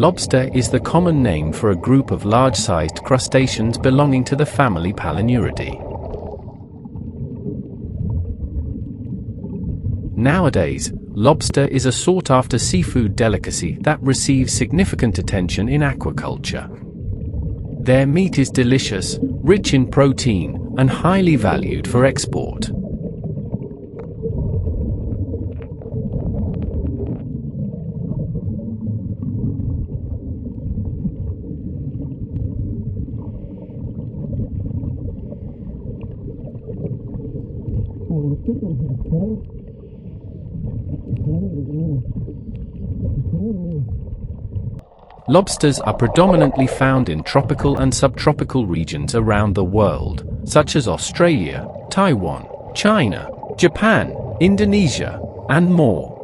Lobster is the common name for a group of large-sized crustaceans belonging to the family Palinuridae. Nowadays, lobster is a sought-after seafood delicacy that receives significant attention in aquaculture. Their meat is delicious, rich in protein, and highly valued for export. Lobsters are predominantly found in tropical and subtropical regions around the world, such as Australia, Taiwan, China, Japan, Indonesia, and more.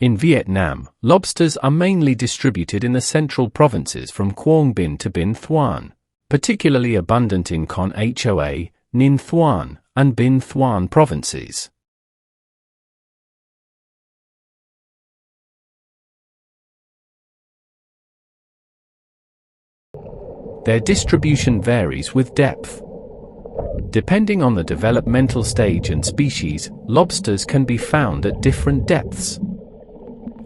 In Vietnam, lobsters are mainly distributed in the central provinces from Quang Binh to Binh Thuan, particularly abundant in Con Hoa, Ninh Thuan, and Binh Thuan provinces. Their distribution varies with depth. Depending on the developmental stage and species, lobsters can be found at different depths.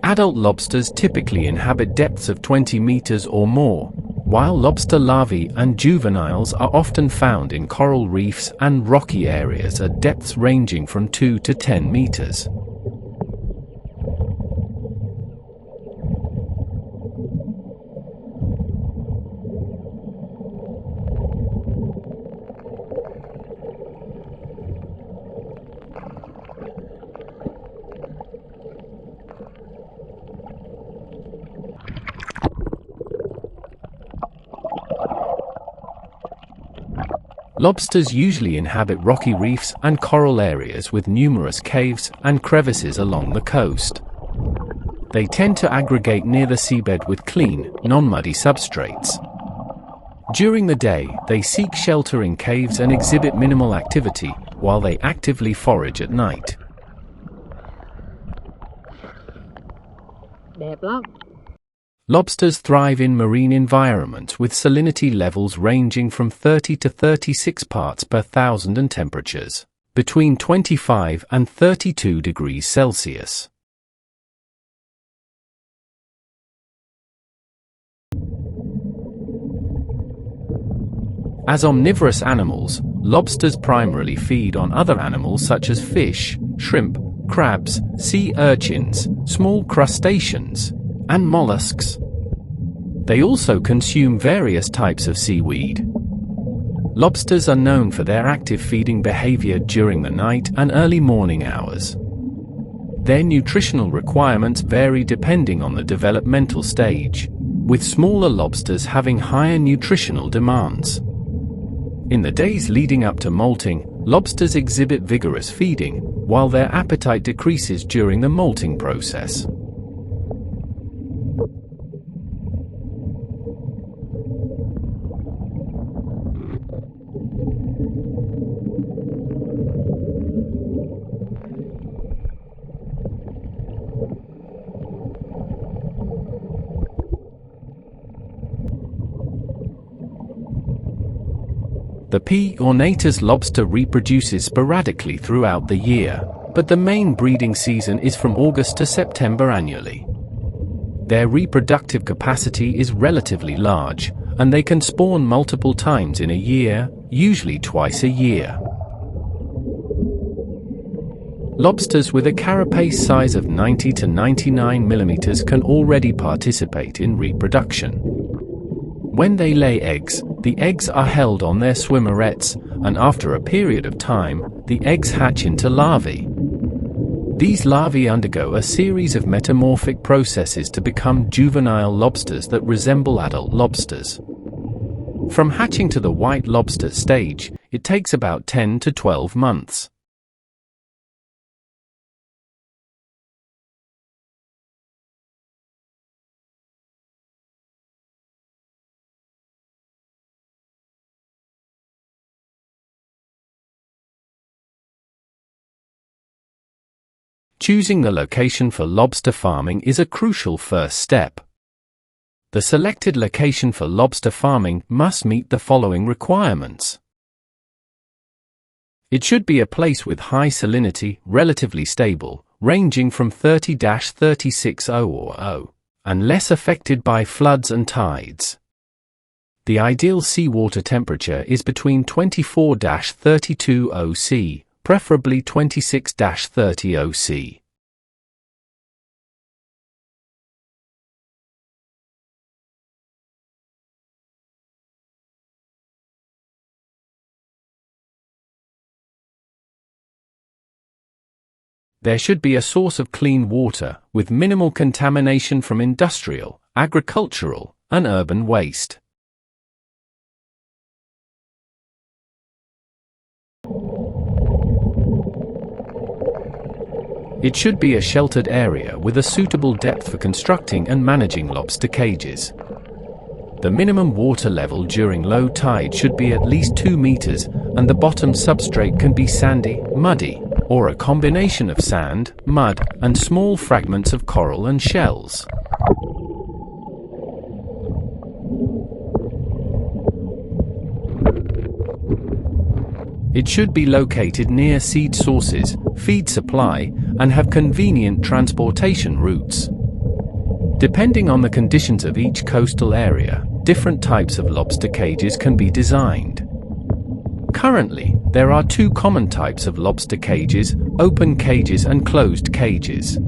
Adult lobsters typically inhabit depths of 20 meters or more, while lobster larvae and juveniles are often found in coral reefs and rocky areas at depths ranging from 2 to 10 meters. Lobsters usually inhabit rocky reefs and coral areas with numerous caves and crevices along the coast. They tend to aggregate near the seabed with clean, non-muddy substrates. During the day, they seek shelter in caves and exhibit minimal activity, while they actively forage at night. Đẹp lắm. Lobsters thrive in marine environments with salinity levels ranging from 30 to 36 parts per thousand and temperatures between 25 and 32 degrees Celsius. As omnivorous animals, lobsters primarily feed on other animals such as fish, shrimp, crabs, sea urchins, small crustaceans, and mollusks. They also consume various types of seaweed. Lobsters are known for their active feeding behavior during the night and early morning hours. Their nutritional requirements vary depending on the developmental stage, with smaller lobsters having higher nutritional demands. In the days leading up to molting, lobsters exhibit vigorous feeding, while their appetite decreases during the molting process. The P. ornatus lobster reproduces sporadically throughout the year, but the main breeding season is from August to September annually. Their reproductive capacity is relatively large, and they can spawn multiple times in a year, usually twice a year. Lobsters with a carapace size of 90 to 99 millimeters can already participate in reproduction. When they lay eggs, the eggs are held on their swimmerets, and after a period of time, the eggs hatch into larvae. These larvae undergo a series of metamorphic processes to become juvenile lobsters that resemble adult lobsters. From hatching to the white lobster stage, it takes about 10 to 12 months. Choosing the location for lobster farming is a crucial first step. The selected location for lobster farming must meet the following requirements. It should be a place with high salinity, relatively stable, ranging from 30-36 or 0, and less affected by floods and tides. The ideal seawater temperature is between 24-32 C, preferably 26-30 C. There should be a source of clean water, with minimal contamination from industrial, agricultural, and urban waste. It should be a sheltered area with a suitable depth for constructing and managing lobster cages. The minimum water level during low tide should be at least 2 meters, and the bottom substrate can be sandy, muddy, or a combination of sand, mud, and small fragments of coral and shells. It should be located near seed sources, feed supply, and have convenient transportation routes. Depending on the conditions of each coastal area, different types of lobster cages can be designed. Currently, there are 2 common types of lobster cages: open cages and closed cages.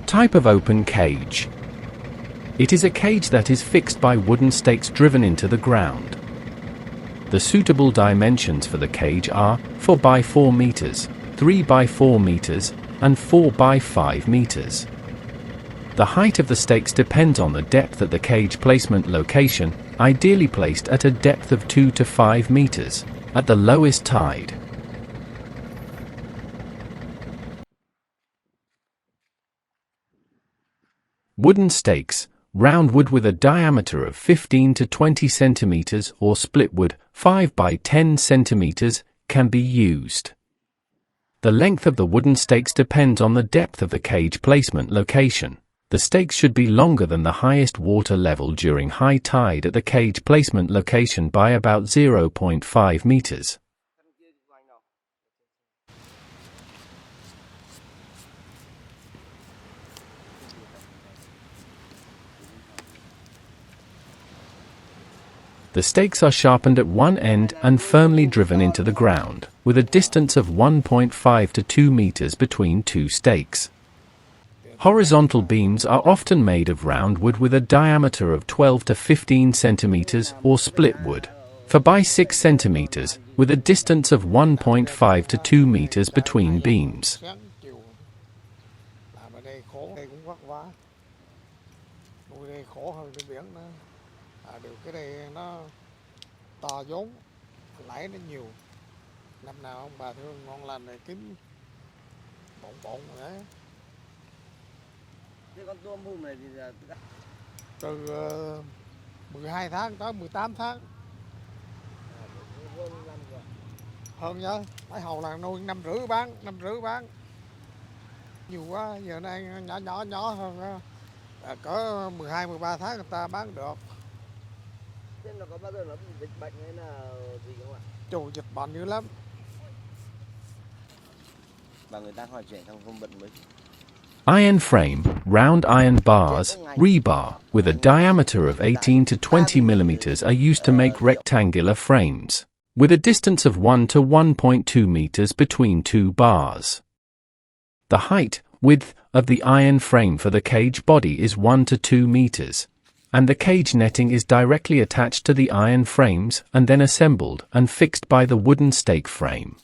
Type of open cage. It is a cage that is fixed by wooden stakes driven into the ground. The suitable dimensions for the cage are 4 by 4 meters, 3 by 4 meters, and 4 by 5 meters. The height of the stakes depends on the depth at the cage placement location, ideally placed at a depth of 2 to 5 meters, at the lowest tide. Wooden stakes, round wood with a diameter of 15 to 20 centimeters or split wood, 5 by 10 centimeters, can be used. The length of the wooden stakes depends on the depth of the cage placement location. The stakes should be longer than the highest water level during high tide at the cage placement location by about 0.5 meters. The stakes are sharpened at one end and firmly driven into the ground, with a distance of 1.5 to 2 meters between 2 stakes. Horizontal beams are often made of round wood with a diameter of 12 to 15 centimeters or split wood, 4 by 6 centimeters, with a distance of 1.5 to 2 meters between beams. Cái này nó to vốn lãi nó nhiều, năm nào ông bà thương ngon lành này kiếm bọng bọng đấy. Thế con tôm hùm này thì là Từ 12 tháng tới 18 tháng. Hơn nhá, mấy hầu là nuôi 5,5 bán, 5,5 bán. Nhiều quá, giờ này nhỏ nhỏ nhỏ hơn cỡ 12 13 tháng người ta bán được. thế nó có bao giờ nó bị dịch bệnh hay là gì không ạ? Chù dịch bệnh dữ lắm. Và người ta hỏi trẻ trong không bận mới. Iron frame, round iron bars, rebar, with a diameter of 18 to 20 millimeters are used to make rectangular frames, with a distance of 1 to 1.2 meters between two bars. The height, width, of the iron frame for the cage body is 1 to 2 meters, and the cage netting is directly attached to the iron frames and then assembled and fixed by the wooden stake frame.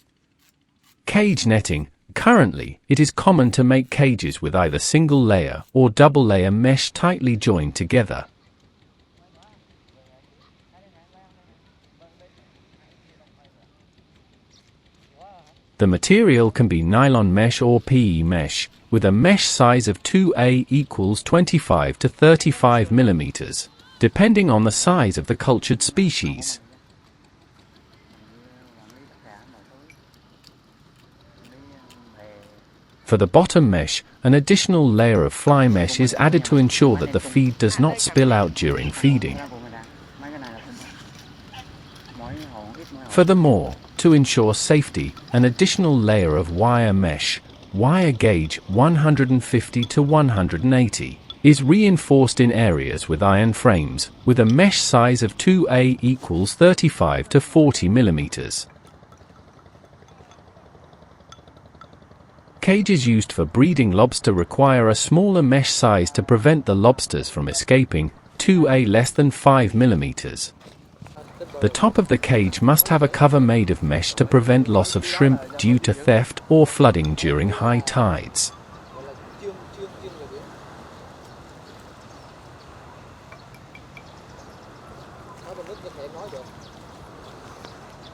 Cage netting. Currently, it is common to make cages with either single layer or double layer mesh tightly joined together. The material can be nylon mesh or PE mesh, with a mesh size of 2A equals 25 to 35 millimeters, depending on the size of the cultured species. For the bottom mesh, an additional layer of fly mesh is added to ensure that the feed does not spill out during feeding. Furthermore, to ensure safety, an additional layer of wire mesh, wire gauge 150 to 180, is reinforced in areas with iron frames, with a mesh size of 2A equals 35 to 40 millimeters. Cages used for breeding lobster require a smaller mesh size to prevent the lobsters from escaping, 2A less than 5 millimeters. The top of the cage must have a cover made of mesh to prevent loss of shrimp due to theft or flooding during high tides.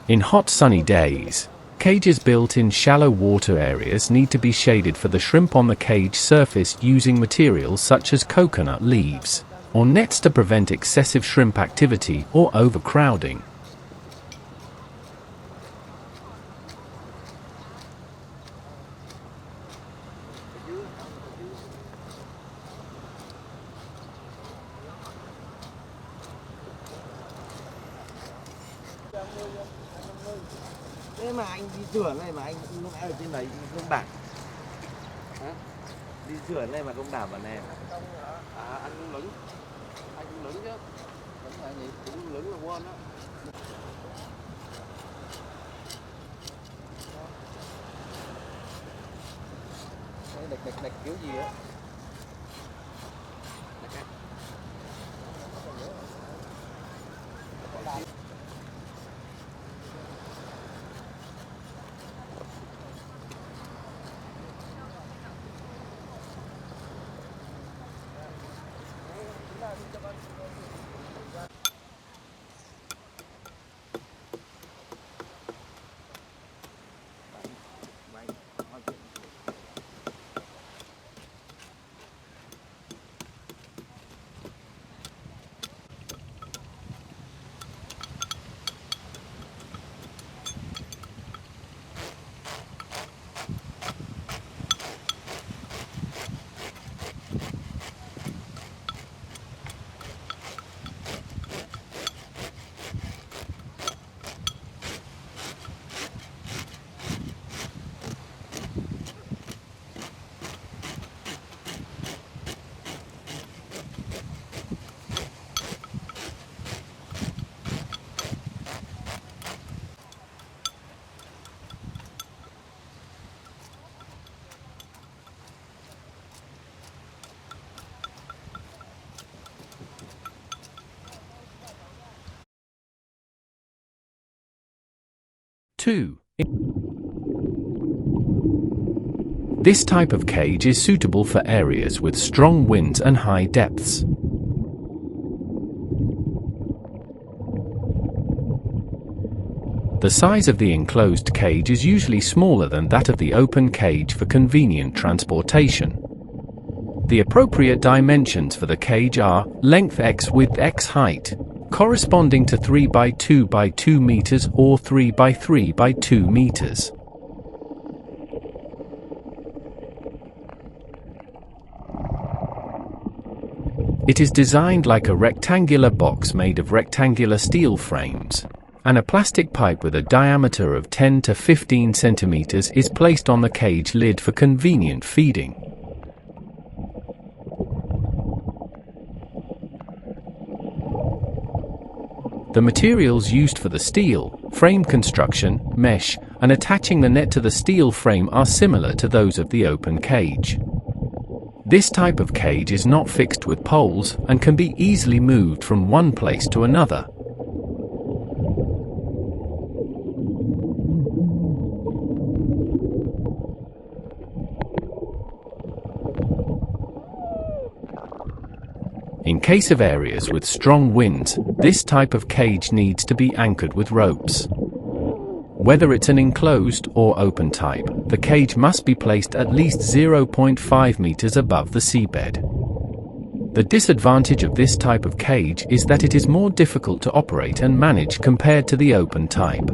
In hot sunny days, cages built in shallow water areas need to be shaded for the shrimp on the cage surface using materials such as coconut leaves, or nets to prevent excessive shrimp activity or overcrowding. Thế mà anh đi sửa này mà anh lúc ở trên đấy không bảo. Hả? Đi sửa này mà không bảo vào này. Anh cũng lửng. Anh cũng lửng chứ. Lửng là gì? Cũng lửng là quên á. Đây đặt kiểu gì á? Two. This type of cage is suitable for areas with strong winds and high depths. The size of the enclosed cage is usually smaller than that of the open cage for convenient transportation. The appropriate dimensions for the cage are length x width x height, corresponding to 3 by 2 by 2 meters or 3 by 3 by 2 meters. It is designed like a rectangular box made of rectangular steel frames, and a plastic pipe with a diameter of 10 to 15 centimeters is placed on the cage lid for convenient feeding. The materials used for the steel frame construction, mesh, and attaching the net to the steel frame are similar to those of the open cage. This type of cage is not fixed with poles and can be easily moved from one place to another. In case of areas with strong winds, this type of cage needs to be anchored with ropes. Whether it's an enclosed or open type, the cage must be placed at least 0.5 meters above the seabed. The disadvantage of this type of cage is that it is more difficult to operate and manage compared to the open type.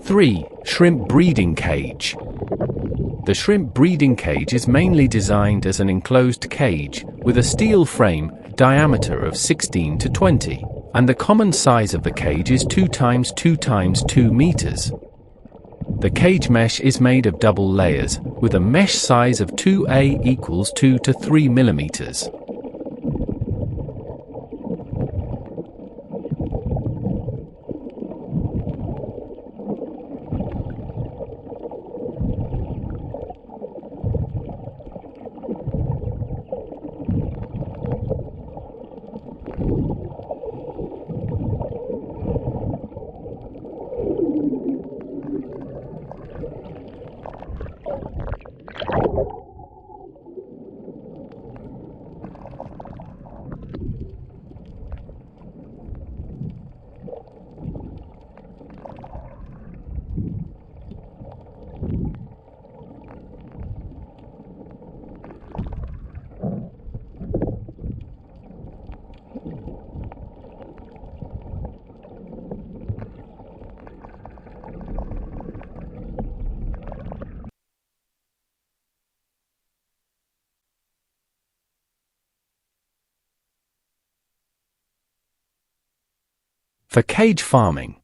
Three, shrimp breeding cage. The shrimp breeding cage is mainly designed as an enclosed cage with a steel frame, diameter of 16 to 20, and the common size of the cage is 2 times 2 times 2 meters. The cage mesh is made of double layers, with a mesh size of 2A equals 2 to 3 millimeters. For cage farming.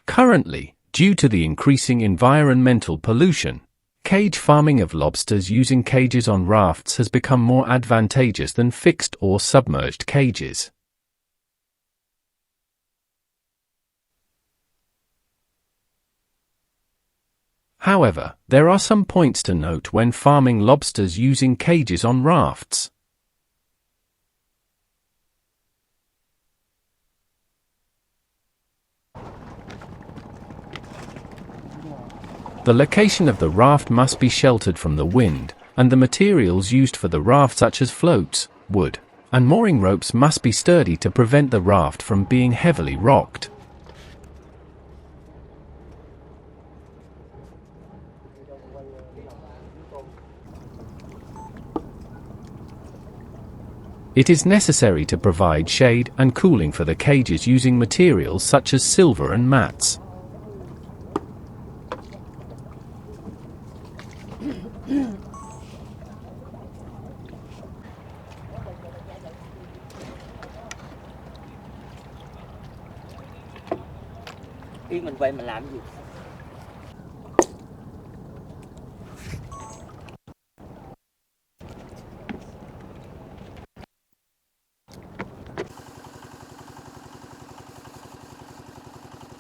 Currently, due to the increasing environmental pollution, cage farming of lobsters using cages on rafts has become more advantageous than fixed or submerged cages. However, there are some points to note when farming lobsters using cages on rafts. The location of the raft must be sheltered from the wind, and the materials used for the raft such as floats, wood, and mooring ropes must be sturdy to prevent the raft from being heavily rocked. It is necessary to provide shade and cooling for the cages using materials such as silver and mats. Ý mình vậy mà làm gì?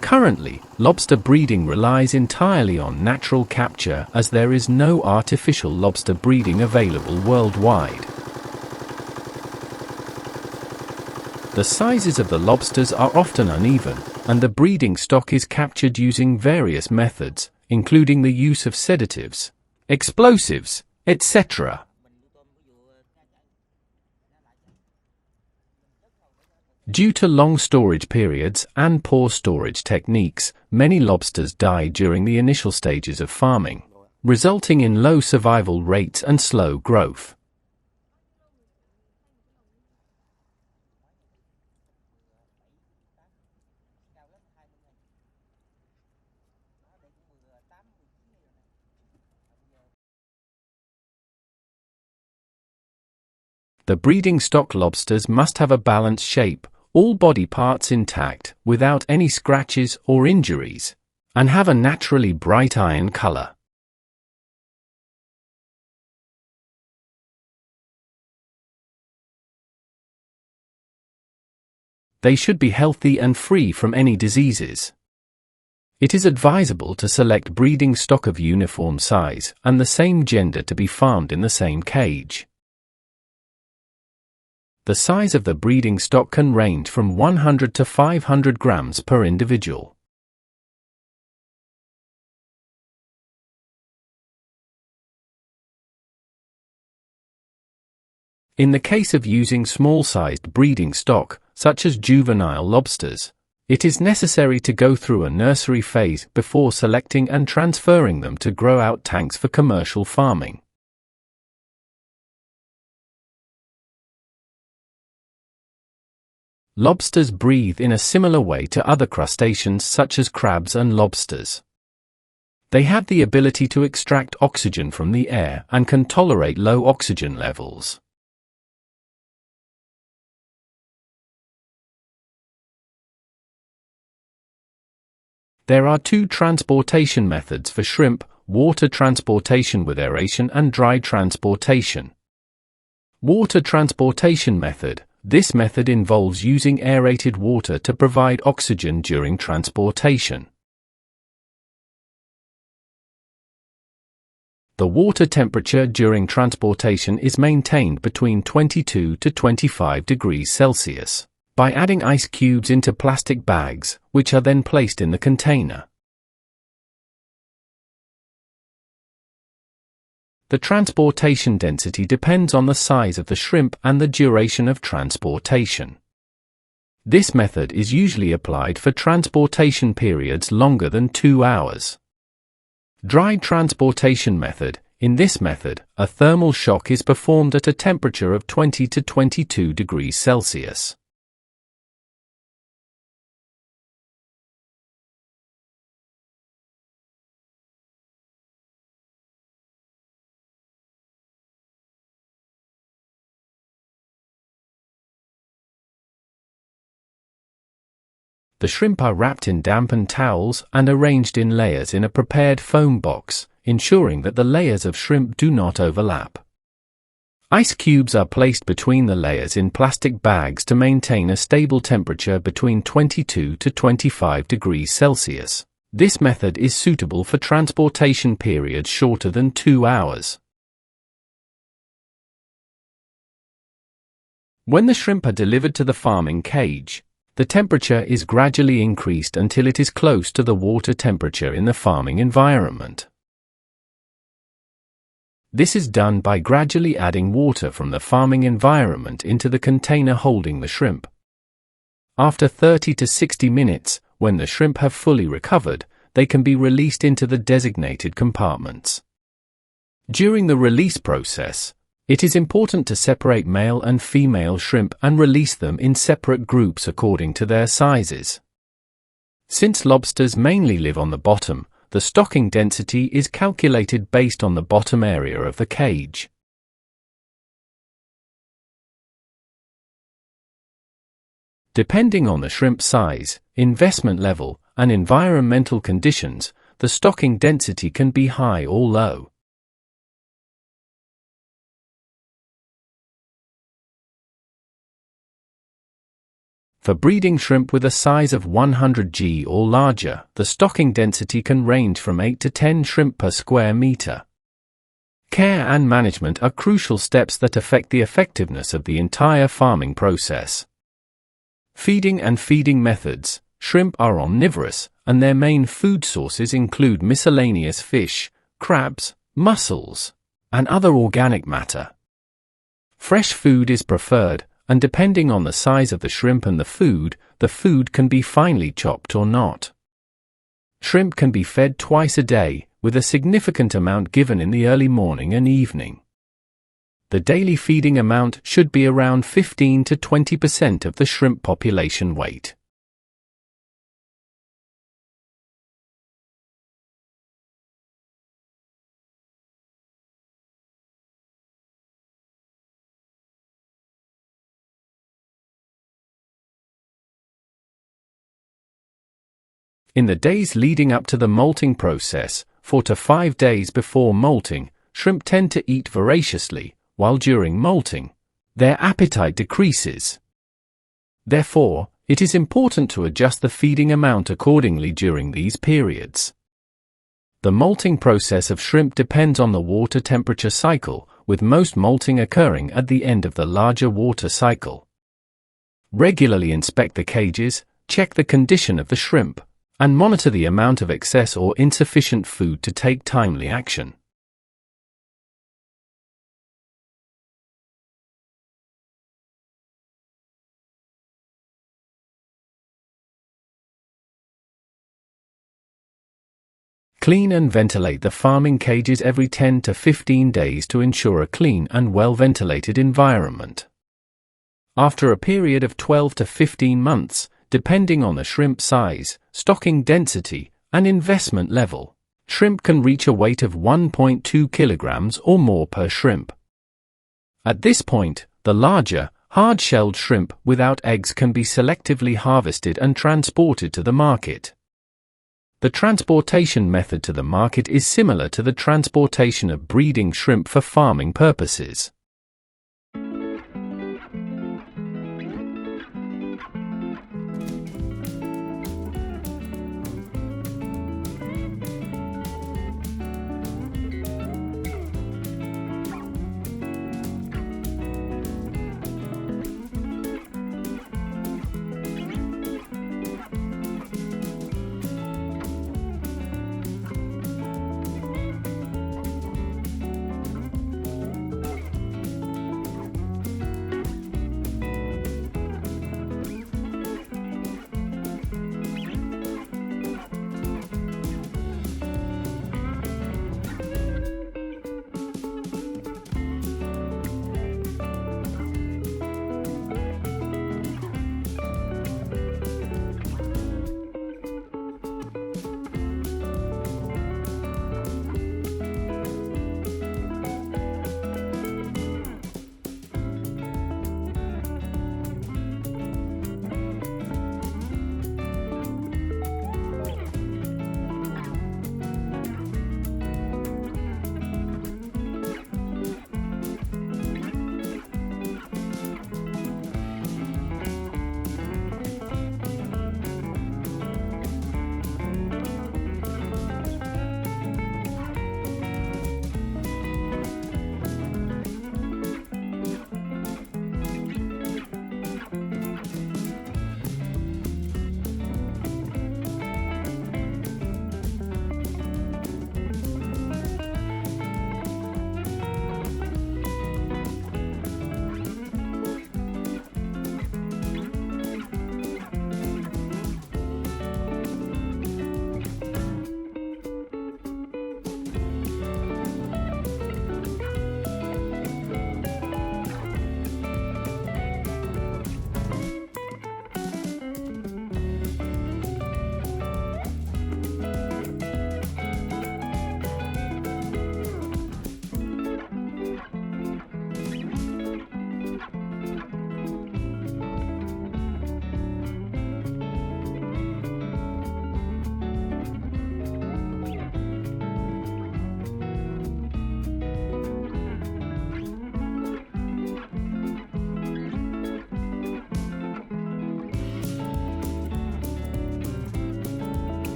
Currently, lobster breeding relies entirely on natural capture as there is no artificial lobster breeding available worldwide. The sizes of the lobsters are often uneven, and the breeding stock is captured using various methods, including the use of sedatives, explosives, etc. Due to long storage periods and poor storage techniques, many lobsters die during the initial stages of farming, resulting in low survival rates and slow growth. The breeding stock lobsters must have a balanced shape, all body parts intact, without any scratches or injuries, and have a naturally bright iron color. They should be healthy and free from any diseases. It is advisable to select breeding stock of uniform size and the same gender to be farmed in the same cage. The size of the breeding stock can range from 100 to 500 grams per individual. In the case of using small-sized breeding stock, such as juvenile lobsters, it is necessary to go through a nursery phase before selecting and transferring them to grow-out tanks for commercial farming. Lobsters breathe in a similar way to other crustaceans such as crabs and lobsters. They have the ability to extract oxygen from the air and can tolerate low oxygen levels. There are two transportation methods for shrimp: water transportation with aeration and dry transportation. Water transportation method. This method involves using aerated water to provide oxygen during transportation. The water temperature during transportation is maintained between 22 to 25 degrees Celsius by adding ice cubes into plastic bags, which are then placed in the container. The transportation density depends on the size of the shrimp and the duration of transportation. This method is usually applied for transportation periods longer than 2 hours. Dry transportation method. In this method, a thermal shock is performed at a temperature of 20 to 22 degrees Celsius. The shrimp are wrapped in dampened towels and arranged in layers in a prepared foam box, ensuring that the layers of shrimp do not overlap. Ice cubes are placed between the layers in plastic bags to maintain a stable temperature between 22 to 25 degrees Celsius. This method is suitable for transportation periods shorter than 2 hours. When the shrimp are delivered to the farming cage, the temperature is gradually increased until it is close to the water temperature in the farming environment. This is done by gradually adding water from the farming environment into the container holding the shrimp. After 30 to 60 minutes, when the shrimp have fully recovered, they can be released into the designated compartments. During the release process, it is important to separate male and female shrimp and release them in separate groups according to their sizes. Since lobsters mainly live on the bottom, the stocking density is calculated based on the bottom area of the cage. Depending on the shrimp size, investment level, and environmental conditions, the stocking density can be high or low. For breeding shrimp with a size of 100 g or larger, the stocking density can range from 8 to 10 shrimp per square meter. Care and management are crucial steps that affect the effectiveness of the entire farming process. Feeding and feeding methods. Shrimp are omnivorous, and their main food sources include miscellaneous fish, crabs, mussels, and other organic matter. Fresh food is preferred, and depending on the size of the shrimp and the food can be finely chopped or not. Shrimp can be fed twice a day, with a significant amount given in the early morning and evening. The daily feeding amount should be around 15 to 20% of the shrimp population weight. In the days leading up to the molting process, 4 to 5 days before molting, shrimp tend to eat voraciously, while during molting, their appetite decreases. Therefore, it is important to adjust the feeding amount accordingly during these periods. The molting process of shrimp depends on the water temperature cycle, with most molting occurring at the end of the larger water cycle. Regularly inspect the cages, check the condition of the shrimp, and monitor the amount of excess or insufficient food to take timely action. Clean and ventilate the farming cages every 10 to 15 days to ensure a clean and well-ventilated environment. After a period of 12 to 15 months, depending on the shrimp size, stocking density, and investment level, shrimp can reach a weight of 1.2 kilograms or more per shrimp. At this point, the larger, hard-shelled shrimp without eggs can be selectively harvested and transported to the market. The transportation method to the market is similar to the transportation of breeding shrimp for farming purposes.